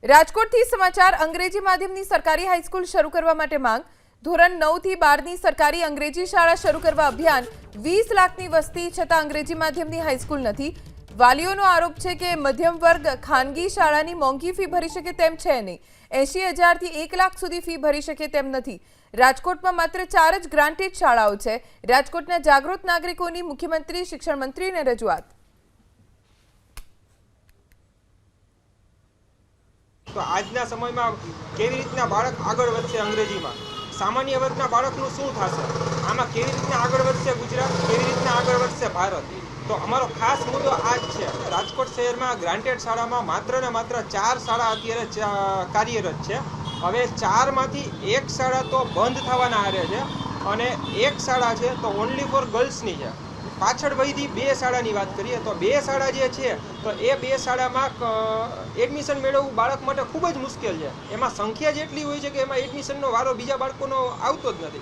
રાજકોટથી સમાચાર અંગ્રેજી માધ્યમની સરકારી હાઈસ્કૂલ શરૂ કરવા માટે માંગ ધોરણ 9 થી 12ની સરકારી અંગ્રેજી શાળા શરૂ કરવા અભિયાન 20 લાખની વસ્તી છતાં અંગ્રેજી માધ્યમની હાઈસ્કૂલ નથી વાલીઓનો આરોપ છે કે મધ્યમ વર્ગ ખાનગી શાળાની મોંઘી ફી ભરી શકે તેમ છે નહીં 80,000 થી 1 લાખ સુધી ફી ભરી શકે તેમ નથી રાજકોટમાં માત્ર 4 જ ગ્રાન્ટેડ શાળાઓ છે રાજકોટના જાગૃત નાગરિકોની મુખ્યમંત્રી શિક્ષણ મંત્રીને રજૂઆત तो आजना समय में केवी रीतना बाळक आगळ वधशे अंग्रेजीमां सामान्य वर्गना बाळकनुं शुं थशे आमां केवी रीतना आगळ वधशे गुजरात केवी रीतना आगळ वधशे भारत तो अमारो खास मुद्दो आ ज छे। राजकोट शहेरमां ग्रांटेड शाळामां मात्र ने मात्र 4 शाळा अत्यारे कार्यरत छे। हवे 4 मांथी 1 शाळा तो बंध थवाना आरे छे अने 1 शाळा छे तो ओनली फॉर गर्ल्सनी छे। पाछळ वहीથી 2 શાળાની વાત કરીએ તો 2 શાળા જે છે તો એ 2 શાળામાં એડમિશન મેળવવું બાળક માટે ખૂબ જ મુશ્કેલ છે। એમાં સંખ્યા જેટલી હોય છે કે એમાં એડમિશનનો વારો બીજા બાળકોનો આવતો જ નથી।